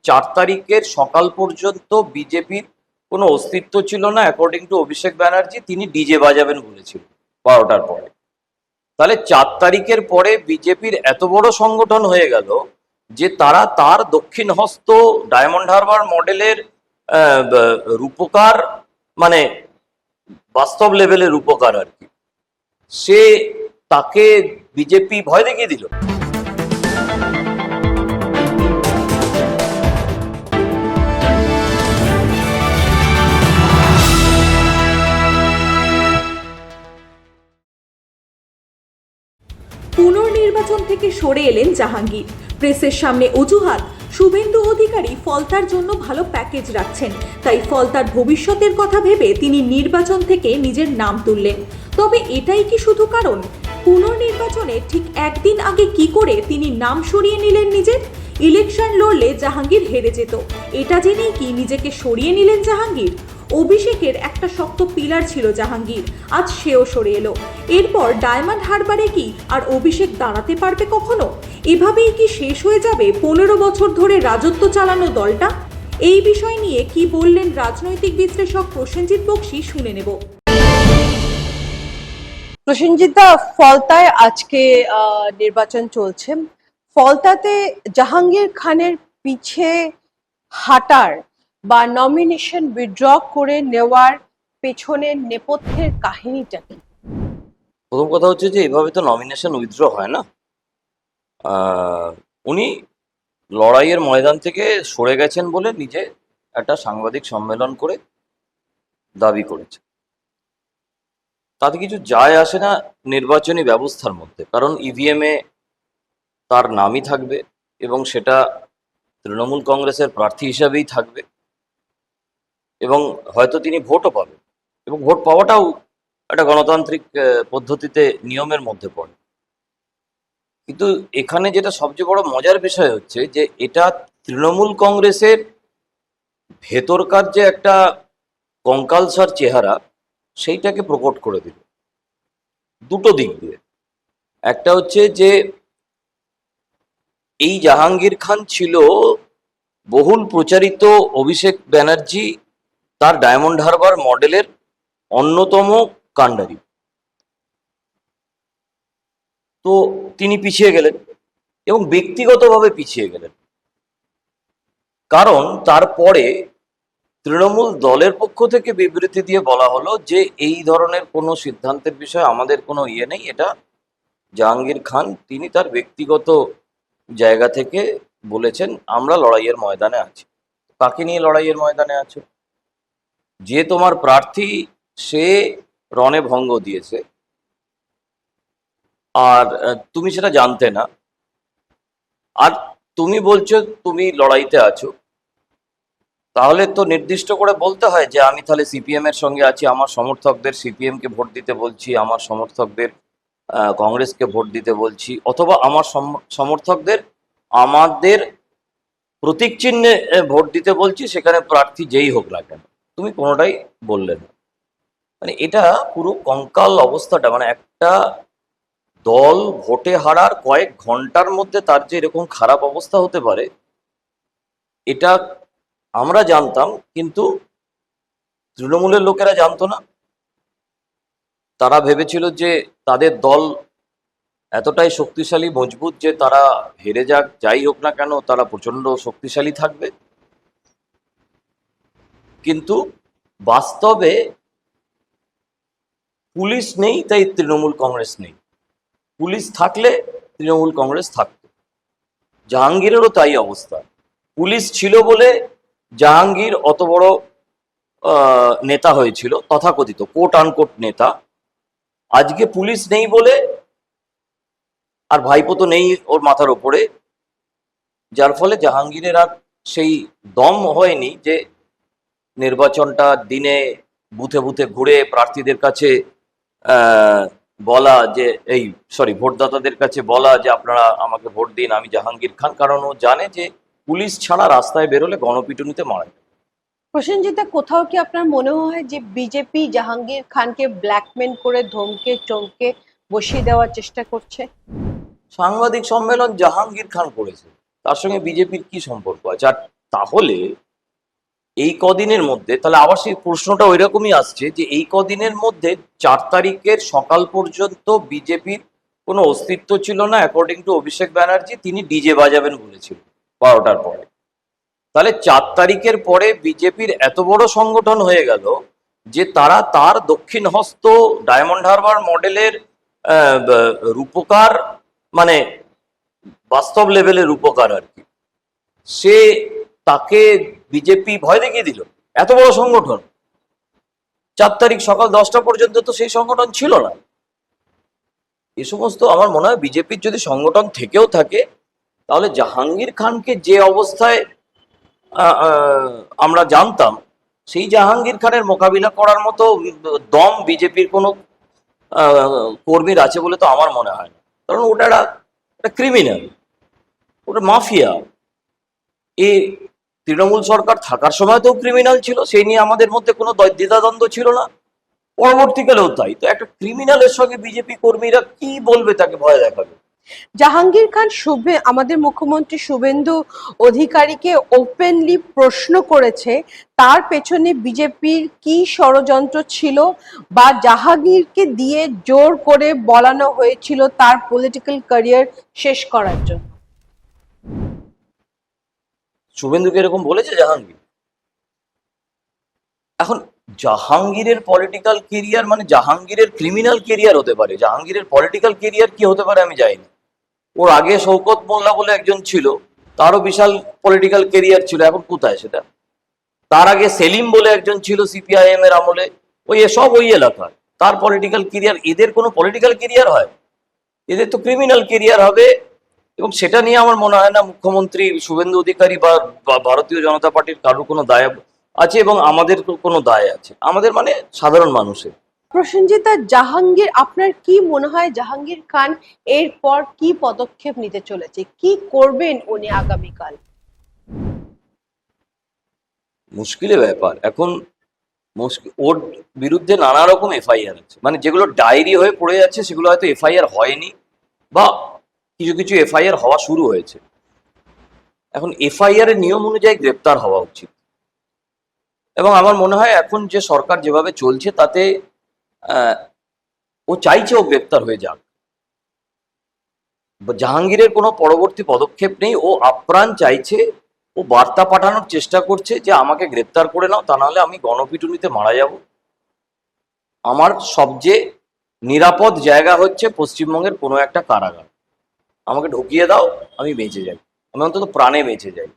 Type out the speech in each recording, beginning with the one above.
4 তারিখের সকাল পর্যন্ত বিজেপির কোনো অস্তিত্ব ছিল না। অ্যাকর্ডিং টু অভিষেক ব্যানার্জি, তিনি ডিজে বাজাবেন বলেছিলেন 12টার পরে। তাহলে 4 তারিখের পরে বিজেপির এত বড় সংগঠন হয়ে গেল যে তারা তার দক্ষিণ হস্ত ডায়মন্ড হারবার মডেলের রূপকার, মানে বাস্তব লেভেলের রূপকার আর কি, সে তাকে বিজেপি ভয় দেখিয়ে দিল। পুনর্নির্বাচন থেকে সরে এলেন জাহাঙ্গীর। প্রেসের সামনে অজুহাত, শুভেন্দু অধিকারী ফলতার জন্য ভালো প্যাকেজ রাখছেন, তাই ফলতার ভবিষ্যতের কথা ভেবে তিনি নির্বাচন থেকে নিজের নাম তুললেন। তবে এটাই কি শুধু কারণ? পুনর্নির্বাচনে ঠিক একদিন আগে কি করে তিনি নাম সরিয়ে নিলেন নিজের? ইলেকশন লড়লে জাহাঙ্গীর হেরে যেত, এটা জেনেই কি নিজেকে সরিয়ে নিলেন জাহাঙ্গীর? অভিষেকের একটা শক্ত পিলার ছিল জাহাঙ্গীর, আজ সেও সরে এলো। এরপর ডায়মন্ড হারবারে কি আর অভিষেক দাঁড়াতে পারবে কখনো? এভাবেই কি শেষ হয়ে যাবে 15 বছর ধরে রাজত্ব চালানো দলটা? এই বিষয় নিয়ে কি বললেন রাজনৈতিক বিশ্লেষক প্রসেনজিৎ বক্সী, শুনে নেব। প্রসেনজিৎদা, ফলতায় আজকে নির্বাচন চলছে। ফলতাতে জাহাঙ্গীর খানের পিছে হাঁটার বা নমিনেশন উইথড্র করে নেওয়ার পেছনের নেপথ্যের কাহিনীটা কি? প্রথম কথা হচ্ছে যে এভাবে তো নমিনেশন উইথড্র হয় না। উনি লড়াইয়ের ময়দান থেকে সরে গেছেন বলে নিজে একটা সাংবাদিক সম্মেলন করে দাবি করেছে। তাতে কিছু যায় আসে না নির্বাচনী ব্যবস্থার মধ্যে, কারণ ইভিএমে তার নামই থাকবে এবং সেটা তৃণমূল কংগ্রেসের প্রার্থী হিসাবেই থাকবে, এবং হয়তো তিনি ভোটও পাবেন, এবং ভোট পাওয়াটাও একটা গণতান্ত্রিক পদ্ধতিতে নিয়মের মধ্যে পড়ে। কিন্তু এখানে যেটা সবচেয়ে বড় মজার বিষয় হচ্ছে যে এটা তৃণমূল কংগ্রেসের ভেতরকার যে একটা কঙ্কালসার চেহারা, সেইটাকে প্রকট করে দিল দুটো দিক দিয়ে। একটা হচ্ছে যে এই জাহাঙ্গীর খান ছিল বহুল প্রচারিত অভিষেক ব্যানার্জি তার ডায়মন্ড হারবার মডেলের অন্যতম কাণ্ডারি। তো তিনি পিছিয়ে গেলেন এবং ব্যক্তিগতভাবে পিছিয়ে গেলেন, কারণ তারপরে তৃণমূল দলের পক্ষ থেকে বিবৃতি দিয়ে বলা হলো যে এই ধরনের কোনো সিদ্ধান্তের বিষয়ে আমাদের কোনো ইয়ে নেই, এটা জাহাঙ্গীর খান তিনি তার ব্যক্তিগত জায়গা থেকে বলেছেন আমরা লড়াইয়ের ময়দানে আছি। কাকে নিয়ে লড়াইয়ের ময়দানে আছো? যে তোমার প্রার্থী সে রণে ভঙ্গ দিয়েছে আর তুমি সেটা জানতে না, আর তুমি বলছো তুমি লড়াইতে আছো, তাহলে তো নির্দিষ্ট করে বলতে হয় যে আমি তাহলে সিপিএম এর সঙ্গে আছি, আমার সমর্থকদের সিপিএম কে ভোট দিতে বলছি, আমার সমর্থকদের কংগ্রেসকে ভোট দিতে বলছি, অথবা আমার সমর্থকদের আমাদের প্রতীক চিহ্নে ভোট দিতে বলছি, সেখানে প্রার্থী যেই হোক না কেন। তুমি কোনোটাই বললে না। মানে এটা পুরো কঙ্কাল অবস্থাটা, মানে একটা দল ভোটে হারার কয়েক ঘন্টার মধ্যে তার যে এরকম খারাপ অবস্থা হতে পারে, এটা আমরা জানতাম, কিন্তু তৃণমূলের লোকেরা জানতো না। তারা ভেবেছিল যে তাদের দল এতটাই শক্তিশালী মজবুত যে তারা হেরে যাক, যাই হোক না কেন তারা প্রচন্ড শক্তিশালী থাকবে। কিন্তু বাস্তবে পুলিশ নেই, তাই তৃণমূল কংগ্রেস নেই। পুলিশ থাকলে তৃণমূল কংগ্রেস থাকতো। জাহাঙ্গীরেরও তাই অবস্থা। পুলিশ ছিল বলে জাহাঙ্গীর অত বড় নেতা হয়েছিল, তথাকথিত কোট আনকোট নেতা। আজকে পুলিশ নেই বলে, আর ভাইপো তো নেই ওর মাথার ওপরে, যার ফলে জাহাঙ্গীরের আর সেই দম হয়নি যে নির্বাচনটা দিনে বুথে বুথে ঘুরে প্রার্থীদের কাছে বলা যে ভোটদাতাদের কাছে বলা যে আপনারা আমাকে ভোট দিন, আমি জাহাঙ্গীর খান। কারণ ও জানে যে পুলিশ ছাড়া রাস্তায় বেরোলে গণপিটুনিতে মারা যায়। প্রসেনজিৎদা, কোথাও কি আপনার মনে হয় যে বিজেপি জাহাঙ্গীর খানকে ব্ল্যাকমেল করে ধমকে চমকে বসিয়ে দেওয়ার চেষ্টা করছে? সাংবাদিক সম্মেলন জাহাঙ্গীর খান করেছে, তার সঙ্গে বিজেপির কি সম্পর্ক আছে? আর তাহলে এই কদিনের মধ্যে, তাহলে আবার সেই প্রশ্নটা ওই রকমই আসছে যে এই কদিনের মধ্যে 4 তারিখের সকাল পর্যন্ত বিজেপির কোনো অস্তিত্ব ছিল না, অ্যাকর্ডিং টু অভিষেক ব্যানার্জি। তিনি ডিজে বাজাবেন বলেছিল 12টার পরে। তাহলে 4 তারিখের পরে বিজেপির এত বড় সংগঠন হয়ে গেল যে তারা তার দক্ষিণ হস্ত ডায়মন্ড হারবার মডেলের রূপকার, মানে বাস্তব লেভেলের রূপকার আর কি, সে তাকে বিজেপি ভয় দেখিয়ে দিল। এত বড় সংগঠন 4 তারিখ সকাল 10টা পর্যন্ত তো সেই সংগঠন ছিল না। এ সমস্ত আমার মনে হয় বিজেপির যদি সংগঠন থেকেও থাকে, তাহলে জাহাঙ্গীর খানকে যে অবস্থায় আমরা জানতাম, সেই জাহাঙ্গীর খানের মোকাবিলা করার মতো দম বিজেপির কোনো কর্মীর আছে বলে তো আমার মনে হয় না। কারণ ওটা একটা ক্রিমিনাল, ওটা মাফিয়া। এ তৃণমূল সরকার থাকার সময়তেও ক্রিমিনাল ছিল, সেই নিয়ে আমাদের মধ্যে কোনো দ্বিধাদ্বন্দ্ব ছিল না, পরবর্তীকালেও তাই। তো একটা ক্রিমিনালের সঙ্গে বিজেপি কর্মীরা কি বলবে, তাকে ভয় দেখাবে? জাহাঙ্গীর খান আমাদের মুখ্যমন্ত্রী শুভেন্দু অধিকারীকে ওপেনলি প্রশ্ন করেছে তার পেছনে বিজেপির কি ষড়যন্ত্র ছিল, বা জাহাঙ্গীরকে দিয়ে জোর করে বলানো হয়েছিল তার পলিটিক্যাল ক্যারিয়ার শেষ করার জন্য। শুভেন্দুকে এরকম বলেছে জাহাঙ্গীর? এখন জাহাঙ্গীরের পলিটিক্যাল কেরিয়ার মানে জাহাঙ্গীরের ক্রিমিনাল কেরিয়ার হতে পারে, জাহাঙ্গীরের পলিটিক্যাল কেরিয়ার কি হতে পারে আমি জানি না। ওর আগে শওকত মোল্লা বলে একজন ছিল, তারও বিশাল পলিটিক্যাল কেরিয়ার ছিল, এখন কোথায় সেটা? তার আগে সেলিম বলে একজন ছিল সিপিআইএম এর আমলে, সব ওই এলাকার। তার পলিটিক্যাল কেরিয়ার, এদের কোনো পলিটিক্যাল কেরিয়ার হয়? এদের তো ক্রিমিনাল কেরিয়ার হবে। এবং সেটা নিয়ে আমার মনে হয় না মুখ্যমন্ত্রী শুভেন্দু অধিকারী বা ভারতীয় জনতা পার্টির কারোর কোনো দায় আছে, এবং আমাদের কোনো দায় আছে, আমাদের মানে সাধারণ মানুষের। প্রসেনজিৎ, জাহাঙ্গীর, আপনার কি মনে হয় জাহাঙ্গীর খান এরপর কি পদক্ষেপ নিতে চলেছে, কি করবেন উনি আগামীকাল? মুশকিলের ব্যাপার এখন। ওর বিরুদ্ধে নানা রকম এফআইআর আছে, মানে যেগুলো ডায়েরি হয়ে পড়ে যাচ্ছে সেগুলো হয়তো এফআইআর হয়নি, বা কিছু কিছু এফআইআর হওয়া শুরু হয়েছে। এখন এফআইআর এর নিয়ম অনুযায়ী গ্রেপ্তার হওয়া উচিত। এবং আমার মনে হয় এখন যে সরকার যেভাবে চলছে তাতে ও চাইছে ও গ্রেপ্তার হয়ে যাক। জাহাঙ্গীরের কোনো পরবর্তী পদক্ষেপ নেই, ও আপ্রাণ চাইছে, ও বার্তা পাঠানোর চেষ্টা করছে যে আমাকে গ্রেপ্তার করে নাও, তা নাহলে আমি গণপিটুনিতে মারা যাব। আমার সবচেয়ে নিরাপদ জায়গা হচ্ছে পশ্চিমবঙ্গের কোনো একটা কারাগার, আমাকে ঢুকিয়ে দাও, আমি বেঁচে যাই, আমি অন্তত প্রাণে বেঁচে যাই।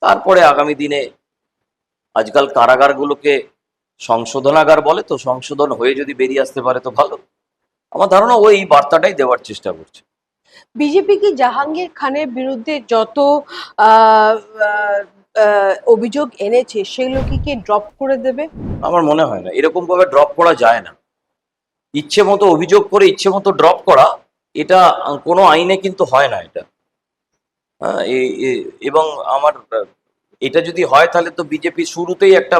তারপরে আগামী দিনে আজকাল কারাগারগুলোকে সংশোধনাগার বলে, তো সংশোধন হয়ে যদি বেরিয়ে আসতে পারে তো ভালো। আমার ধারণা ও এই বার্তাটাই দেওয়ার চেষ্টা করছে। বিজেপি কি জাহাঙ্গীর খানের বিরুদ্ধে যত অভিযোগ এনেছে সেগুলো কি ড্রপ করে দেবে? আমার মনে হয় না, এরকম ভাবে ড্রপ করা যায় না। ইচ্ছে মতো অভিযোগ করে ইচ্ছে মতো ড্রপ করা, এটা কোনো আইনে কিন্তু হয় না এটা। হ্যাঁ, এবং আমার এটা যদি হয় তাহলে তো বিজেপি শুরুতেই একটা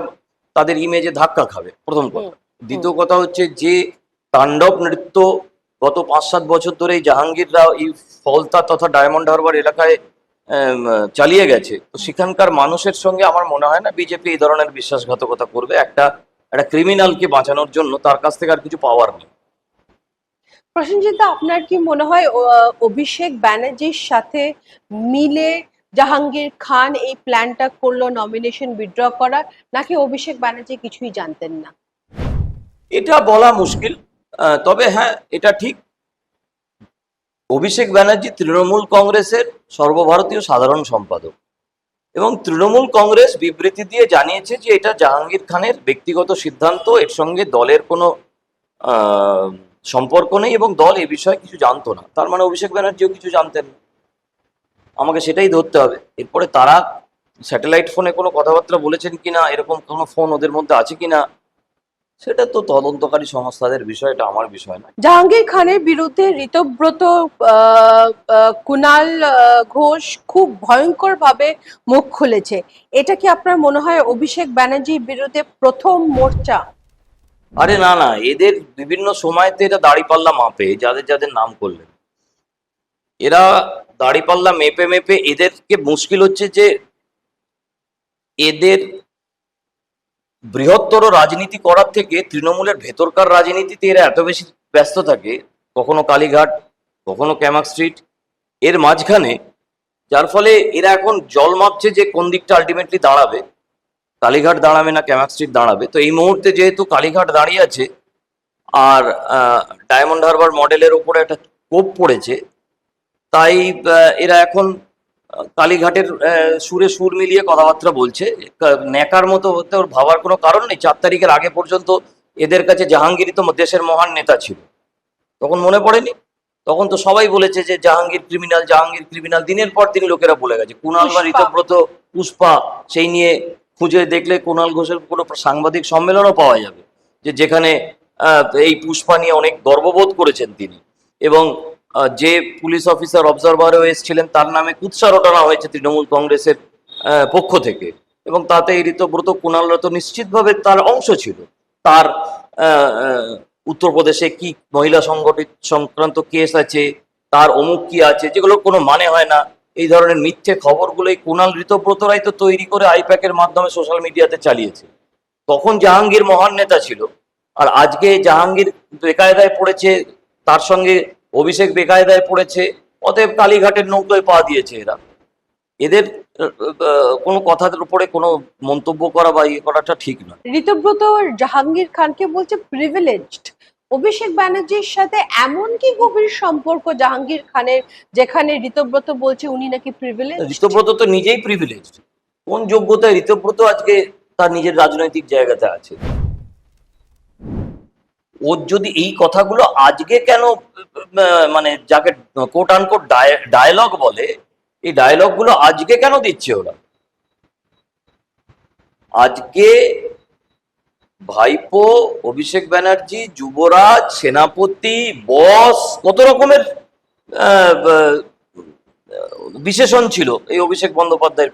তাদের ইমেজে ধাক্কা খাবে, প্রথম কথা। দ্বিতীয় কথা হচ্ছে যে তাণ্ডব নৃত্য গত 5-7 বছর ধরে এই জাহাঙ্গীররা এই ফলতা তথা ডায়মন্ড হারবার এলাকায় চালিয়ে গেছে, তো সেখানকার মানুষের সঙ্গে আমার মনে হয় না বিজেপি এই ধরনের বিশ্বাসঘাতকতা করবে। একটা ক্রিমিনালকে বাঁচানোর জন্য তার কাছ থেকে আর কিছু পাওয়ার নেই। প্রসেনজিৎ, আপনার কি মনে হয় অভিষেক ব্যানার্জির সাথে মিলে জাহাঙ্গীর খান এই প্ল্যানটা করলো নমিনেশন উইথড্র করা, নাকি অভিষেক ব্যানার্জি কিছুই জানতেন না? এটা বলা মুশকিল, তবে হ্যাঁ এটা ঠিক, অভিষেক ব্যানার্জি তৃণমূল কংগ্রেসের সর্বভারতীয় সাধারণ সম্পাদক, এবং তৃণমূল কংগ্রেস বিবৃতি দিয়ে জানিয়েছে যে এটা জাহাঙ্গীর খানের ব্যক্তিগত সিদ্ধান্ত, এর সঙ্গে দলের কোনো সম্পর্ক নেই, এবং দল এ বিষয়ে কিছু জানতো না। তার মানে অভিষেক ব্যানার্জিও কিছু জানতেন না, আমাকে সেটাই ধরতে হবে। এরপরে তারা স্যাটেলাইট ফোনে কোনো কথাবার্তা বলেছেন কিনা, এরকম কোনো ফোন ওদের মধ্যে আছে কিনা, সেটা তো তদন্তকারী সংস্থাদের বিষয়, এটা আমার বিষয় না। জাহাঙ্গীর খানের বিরুদ্ধে ঋতব্রত, কুণাল ঘোষ খুব ভয়ঙ্কর ভাবে মুখ খুলেছে, এটা কি আপনার মনে হয় অভিষেক ব্যানার্জির বিরুদ্ধে প্রথম মোর্চা? আরে না না, এদের বিভিন্ন সময়তে এটা দাড়িপাল্লা মাপে, যাদের যাদের নাম করলেন এরা দাড়িপাল্লা মেপে মেপে, এদেরকে মুশকিল হচ্ছে যে এদের বৃহত্তর রাজনীতি করার থেকে তৃণমূলের ভেতরকার রাজনীতিতে এরা এত বেশি ব্যস্ত থাকে, কখনো কালীঘাট, কখনো ক্যামাক স্ট্রিট, এর মাঝখানে, যার ফলে এরা এখন জল মাপছে যে কোন দিকটা আলটিমেটলি দাঁড়াবে, কালীঘাট দাঁড়াবে না ক্যামাক স্ট্রিট দাঁড়াবে। তো এই মুহূর্তে যেহেতু কালীঘাট দাঁড়িয়ে আছে আর ডায়মন্ড হারবার মডেলের উপরে একটা কোপ পড়েছে, তাই এরা এখন কালীঘাটের সুরে সুর মিলিয়ে কথাবার্তা বলছে। ন্যাকার মতো হতে ওর ভাবার কোনো কারণ নেই। 4 তারিখের আগে পর্যন্ত এদের কাছে জাহাঙ্গীরই তো দেশের মহান নেতা ছিল, তখন মনে পড়েনি? তখন তো সবাই বলেছে যে জাহাঙ্গীর ক্রিমিনাল, জাহাঙ্গীর ক্রিমিনাল। দিনের পর দিন লোকেরা বলে গেছে। কুণাল বা পুষ্পা। ঋতব্রত, পুষ্পা, সেই নিয়ে খুঁজে দেখলে কুণাল ঘোষের কোনো সাংবাদিক সম্মেলনও পাওয়া যাবে যেখানে এই পুষ্পা নিয়ে অনেক গর্ববোধ করেছেন তিনি। এবং যে পুলিশ অফিসার অবজারভারও এসেছিলেন তার নামে কুৎসা রটানো হয়েছে তৃণমূল কংগ্রেসের পক্ষ থেকে, এবং তাতে এই ঋতব্রত, কুণালরা তো নিশ্চিতভাবে তার অংশ ছিল। তার উত্তরপ্রদেশে কি মহিলা সংক্রান্ত কেস আছে, তার অমুক কি আছে, যেগুলো কোনো মানে হয় না। এই ধরনের মিথ্যে খবরগুলোই কুণাল, ঋতব্রতরাই তো তৈরি করে আইপ্যাকের মাধ্যমে সোশ্যাল মিডিয়াতে চালিয়েছে। তখন জাহাঙ্গীর মহান নেতা ছিল, আর আজকে জাহাঙ্গীর বেকায়দায় পড়েছে, তার সঙ্গে অভিষেক বেকায়দায় পড়েছে। অতএব কালীঘাটের নৌকোয় পা দিয়েছে এরা। এদের কোনো কথার উপরে কোনো মন্তব্য করা বা ইয়ে করাটা ঠিক নয়। ঋতব্রত জাহাঙ্গীর খানকে বলছে প্রিভিলেজড। অভিষেক ব্যানার্জির সাথে এমন কি গভীর সম্পর্ক জাহাঙ্গীর খানের, যেখানে ঋতব্রত বলছে উনি নাকি প্রিভিলেজ? ঋতব্রত তো নিজেই প্রিভিলেজড। কোন যোগ্যতায় ঋতব্রত আজকে তার নিজের রাজনৈতিক জায়গাতে আছে? ওর যদি এই কথাগুলো আজকে কেন, মানে যাকে কোট আনকোট ডায়লগ বলে, এই ডায়লগ গুলো আজকে কেন দিচ্ছে ওরা? আজকে ভাইপো, অভিষেক ব্যানার্জি, যুবরাজ, সেনাপতি, বস, কত রকমের বিশেষণ ছিল এই অভিষেক বন্দ্যোপাধ্যায়ের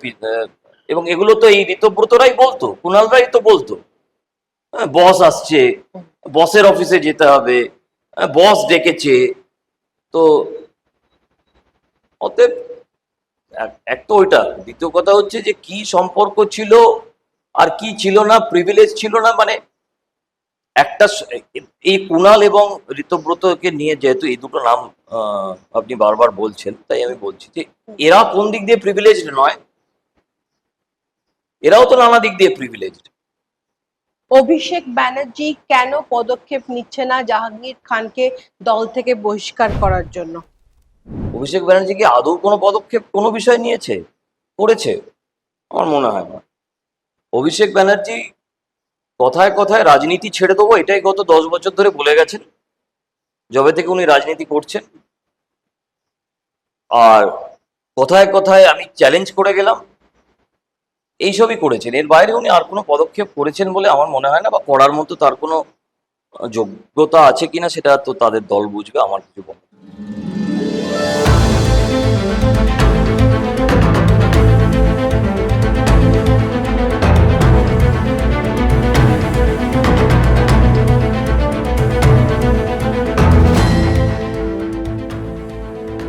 এবং এগুলো তো এই ঋতব্রতরাই বলতো, কুণালরাই তো বলতো। বস আসছে, বসের অফিসে যেতে হবে, বস ডেকেছে। তো অতএব এক তো ওইটা, দ্বিতীয় কথা হচ্ছে যে কি সম্পর্ক ছিল আর কি ছিল না, প্রিভিলেজ ছিল না, মানে একটা এই কুণাল এবং ঋতব্রতকে নিয়ে যেহেতু এই দুটো নাম আপনি বারবার বলছেন, তাই আমি বলছি যে এরা কোন দিক দিয়ে প্রিভিলেজড নয়? এরাও তো নানা দিক দিয়ে প্রিভিলেজড। অভিষেক ব্যানার্জি কেন পদক্ষেপ নিচ্ছে না জাহাঙ্গীর খানকে দল থেকে বহিষ্কার করার জন্য? অভিষেক ব্যানার্জি কি আদৌ কোনো পদক্ষেপ কোনো বিষয় নিয়েছে, করেছে? আমার মনে হয় না। অভিষেক ব্যানার্জি কথায় কথায় রাজনীতি ছেড়ে দেবো এটাই গত 10 বছর ধরে বলে গেছেন, যবে থেকে উনি রাজনীতি করছেন। আর কথায় কথায় আমি চ্যালেঞ্জ করে গেলাম, এইসবই করেছেন। এর বাইরে উনি আর কোনো পদক্ষেপ করেছেন বলে আমার মনে হয় না, বা করার মতো তার কোনো যোগ্যতা আছে কিনা সেটা তো তাদের দল বুঝবে, আমার কিছু বলার নেই।